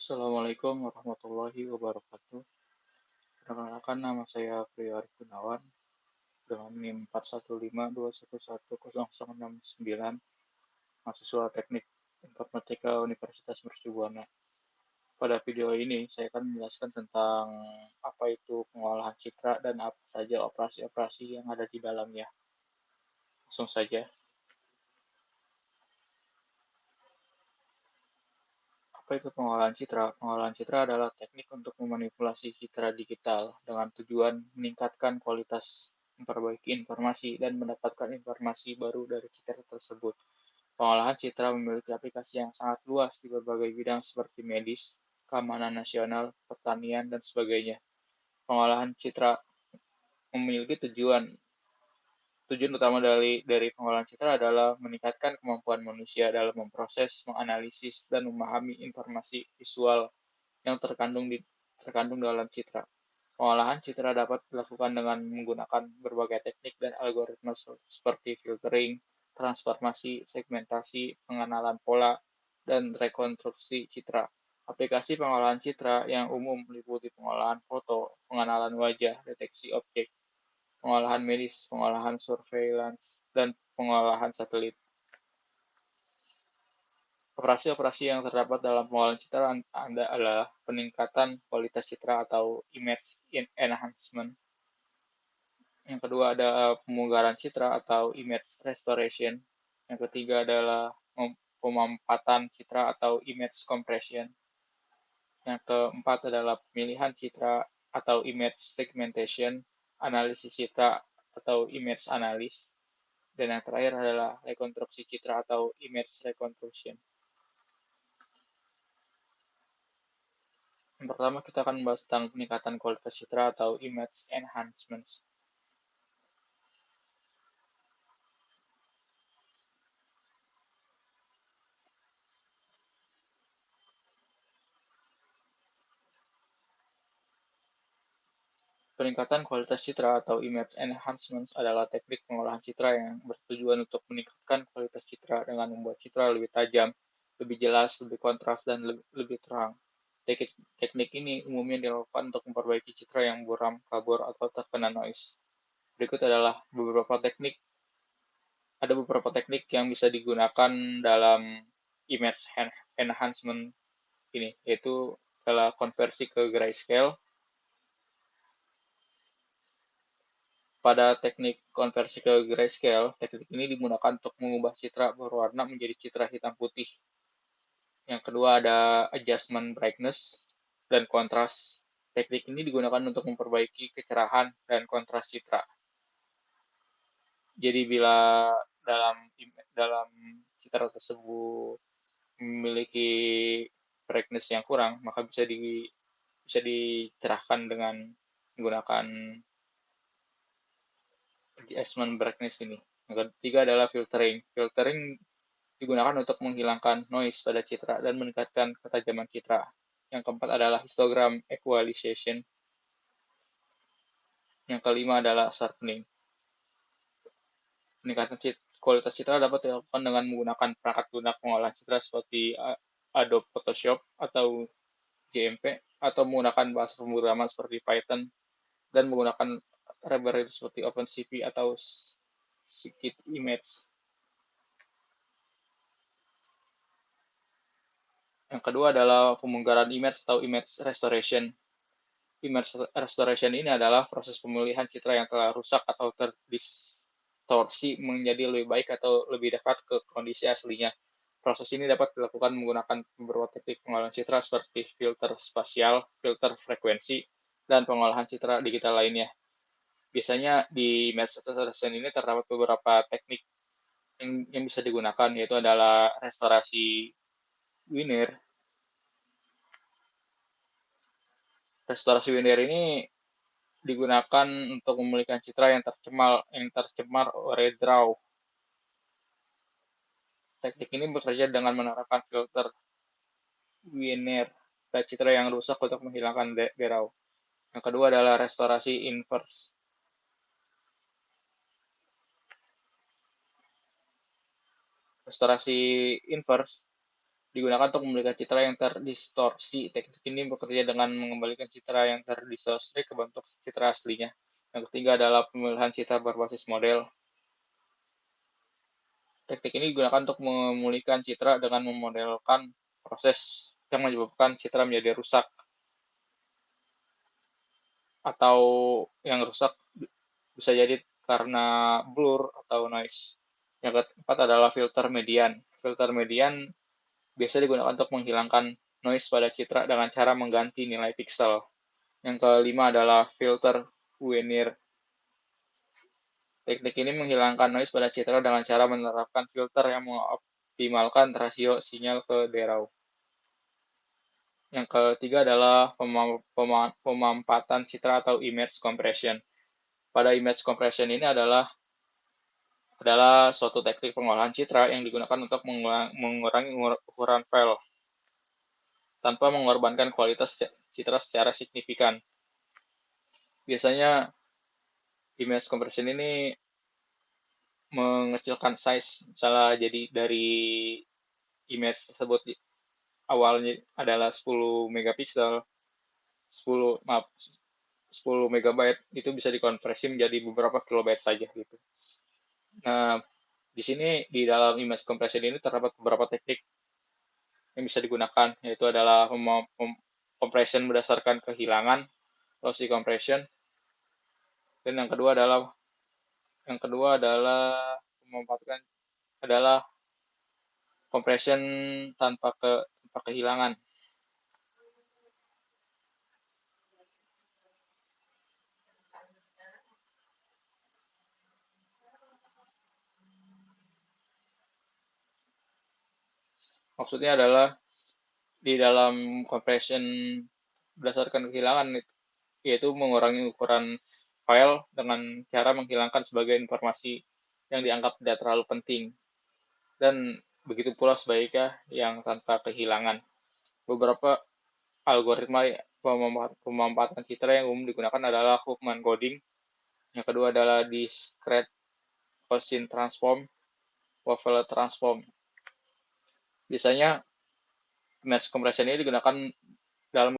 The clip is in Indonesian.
Assalamualaikum warahmatullahi wabarakatuh. Perkenalkan nama saya Priyo Arif Gunawan dengan NIM 415211069, mahasiswa Teknik Informatika Universitas Mercubuana. Pada video ini saya akan menjelaskan tentang apa itu pengolahan citra dan apa saja operasi-operasi yang ada di dalamnya. Langsung saja. Apa itu pengolahan citra? Pengolahan citra adalah teknik untuk memanipulasi citra digital dengan tujuan meningkatkan kualitas, memperbaiki informasi, dan mendapatkan informasi baru dari citra tersebut. Pengolahan citra memiliki aplikasi yang sangat luas di berbagai bidang seperti medis, keamanan nasional, pertanian, dan sebagainya. Pengolahan citra memiliki Tujuan utama dari pengolahan citra adalah meningkatkan kemampuan manusia dalam memproses, menganalisis, dan memahami informasi visual yang terkandung dalam citra. Pengolahan citra dapat dilakukan dengan menggunakan berbagai teknik dan algoritma seperti filtering, transformasi, segmentasi, pengenalan pola, dan rekonstruksi citra. Aplikasi pengolahan citra yang umum meliputi pengolahan foto, pengenalan wajah, deteksi objek, pengolahan medis, pengolahan surveillance, dan pengolahan satelit. Operasi-operasi yang terdapat dalam pengolahan citra adalah peningkatan kualitas citra atau image enhancement. Yang kedua ada pemugaran citra atau image restoration. Yang ketiga adalah pemampatan citra atau image compression. Yang keempat adalah pemilihan citra atau image segmentation, analisis citra atau image analis, dan yang terakhir adalah rekonstruksi citra atau image reconstruction. Yang pertama kita akan membahas tentang peningkatan kualitas citra atau image enhancements. Peningkatan kualitas citra atau image enhancements adalah teknik pengolahan citra yang bertujuan untuk meningkatkan kualitas citra dengan membuat citra lebih tajam, lebih jelas, lebih kontras, dan lebih terang. Teknik ini umumnya dilakukan untuk memperbaiki citra yang buram, kabur, atau terkena noise. Berikut adalah beberapa teknik yang bisa digunakan dalam image enhancement ini, yaitu adalah konversi ke grayscale. Pada teknik konversi ke grayscale, teknik ini digunakan untuk mengubah citra berwarna menjadi citra hitam putih. Yang kedua ada adjustment brightness dan kontras. Teknik ini digunakan untuk memperbaiki kecerahan dan kontras citra. Jadi bila dalam citra tersebut memiliki brightness yang kurang, maka bisa dicerahkan dengan menggunakan adjustment brightness ini. Yang ketiga adalah filtering. Filtering digunakan untuk menghilangkan noise pada citra dan meningkatkan ketajaman citra. Yang keempat adalah histogram equalization. Yang kelima adalah sharpening. Peningkatan kualitas citra dapat dilakukan dengan menggunakan perangkat lunak pengolahan citra seperti Adobe Photoshop atau GMP, atau menggunakan bahasa pemrograman seperti Python, dan menggunakan library seperti OpenCV atau Scikit-Image. Yang kedua adalah pemugaran image atau image restoration. Image restoration ini adalah proses pemulihan citra yang telah rusak atau terdistorsi menjadi lebih baik atau lebih dekat ke kondisi aslinya. Proses ini dapat dilakukan menggunakan beberapa teknik pengolahan citra seperti filter spasial, filter frekuensi, dan pengolahan citra digital lainnya. Biasanya di image restoration ini terdapat beberapa teknik yang bisa digunakan, yaitu adalah restorasi linear. Restorasi linear ini digunakan untuk memulihkan citra yang tercemar oleh draw. Teknik ini bekerja dengan menerapkan filter linear pada citra yang rusak untuk menghilangkan draw. Yang kedua adalah restorasi inverse. Restorasi inverse digunakan untuk memulihkan citra yang terdistorsi. Teknik ini bekerja dengan mengembalikan citra yang terdistorsi ke bentuk citra aslinya. Yang ketiga adalah pemulihan citra berbasis model. Teknik ini digunakan untuk memulihkan citra dengan memodelkan proses yang menyebabkan citra menjadi rusak atau yang rusak bisa jadi karena blur atau noise. Yang keempat adalah filter median. Filter median biasa digunakan untuk menghilangkan noise pada citra dengan cara mengganti nilai pixel. Yang kelima adalah filter Winier. Teknik ini menghilangkan noise pada citra dengan cara menerapkan filter yang mengoptimalkan rasio sinyal ke derau. Yang ketiga adalah pemampatan citra atau image compression. Pada image compression ini adalah suatu teknik pengolahan citra yang digunakan untuk mengurangi ukuran file tanpa mengorbankan kualitas citra secara signifikan. Biasanya image compression ini mengecilkan size, misalnya jadi dari image tersebut awalnya adalah 10 megapiksel, 10 megabyte itu bisa dikonversi menjadi beberapa kilobyte saja gitu. Nah, di sini di dalam image compression ini terdapat beberapa teknik yang bisa digunakan, yaitu adalah compression berdasarkan kehilangan, lossy compression, dan yang kedua adalah memanfaatkan adalah compression tanpa kehilangan. Maksudnya adalah di dalam compression berdasarkan kehilangan, yaitu mengurangi ukuran file dengan cara menghilangkan sebagian informasi yang dianggap tidak terlalu penting. Dan begitu pula sebaliknya yang tanpa kehilangan. Beberapa algoritma pemanfaatan citra yang umum digunakan adalah Huffman coding. Yang kedua adalah discrete Gaussian transform, Wavell transform. Biasanya image compression ini digunakan dalam